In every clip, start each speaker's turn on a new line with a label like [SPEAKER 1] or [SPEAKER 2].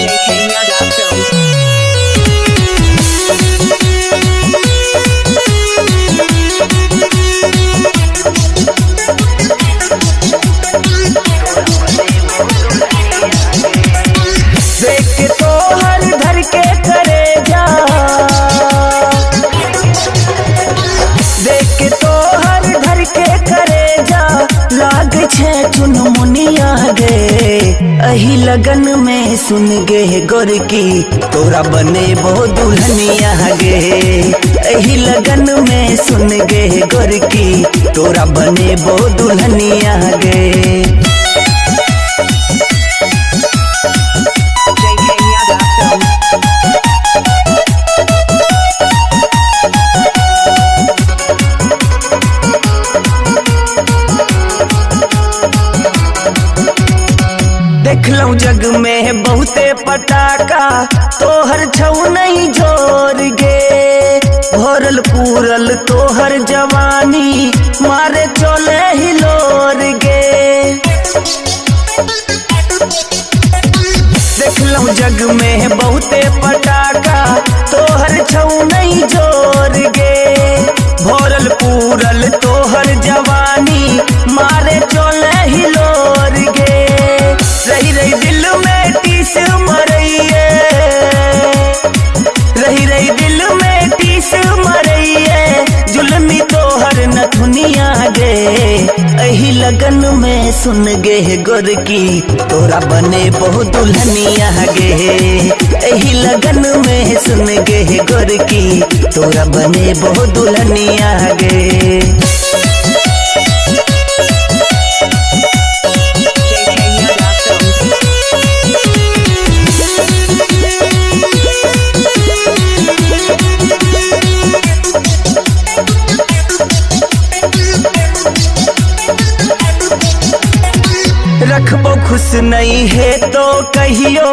[SPEAKER 1] JK Yadav Films.
[SPEAKER 2] देख के तो हर धर के करे जा, देख के तो हर धर के करे जा, लाग छे चुनमुनिया गे। अही लगन में सुन गे गोरकी, तोरा बने बहु दुल्हनिया गे। अही लगन में सुन गे गोरकी, तोरा बने बहु दुल्हनिया गे।
[SPEAKER 1] JK Yadav Films.
[SPEAKER 2] देखलौ जग में बहुते पटाका, तोहर छौ नहीं जोर गे। भरल पूरल तोहर जवानी, मारे चले हिलोर गे। देखलौ जग में बहुते पटाका, तोहर छौ नहीं जोर गे। भरल पूरल तोहर जवानी, मारे चले हिलोर गे। रही रही दिल में टीस मरइए, रही रही दिल में टीस मरइए। जुल्मी तोहर नथुनिया गे। अही लगन में सुन गे गोरकी, तोरा बने बहु दुल्हनिया गे। अही लगन में सुन गे गोरकी, तोरा बने बहु दुल्हनिया गे।
[SPEAKER 1] JK Yadav Films.
[SPEAKER 2] रखबो खुश नहीं है तो कहियो,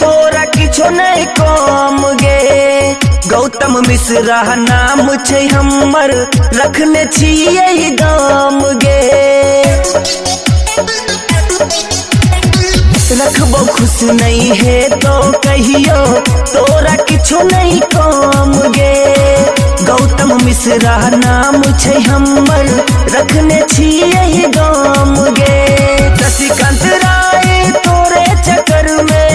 [SPEAKER 2] तोरा किछो नहीं कम गे। गौतम मिश्रा नाम छै हमर, रखने छियै दाम गे। रखबो खुश नहीं है तो कहियो, तोरा किछो नहीं कम गे। गौतम मिश्रा नाम छै हमर, रखने छियै दाम गे। शशिकांत राय तोरे चक्कर में,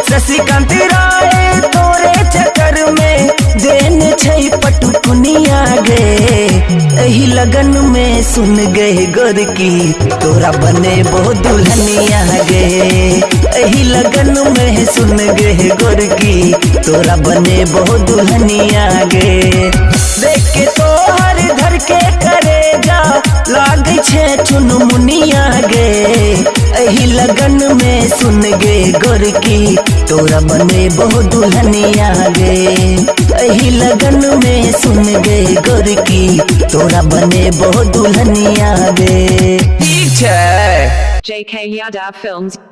[SPEAKER 2] शशिकांत राय तोरे चक्कर में, देन छै पटुकुनिया गे। एही लगन में सुन गए गोरकी, तोरा बने बहु दुल्हनिया गे। एही लगन में सुन गए गोरकी, तोरा बने बहु दुल्हनिया गे। देख के तो हर धर के करे जा, लाग छे चुनमुनिया गे। एही लगन में सुन गे गोरकी, तोरा बने बहु दुल्हनिया गे। एही लगन में सुन गे गोरकी, तोरा बने बहु दुल्हनिया गे। ठीक छै।
[SPEAKER 1] JK Yadav Films.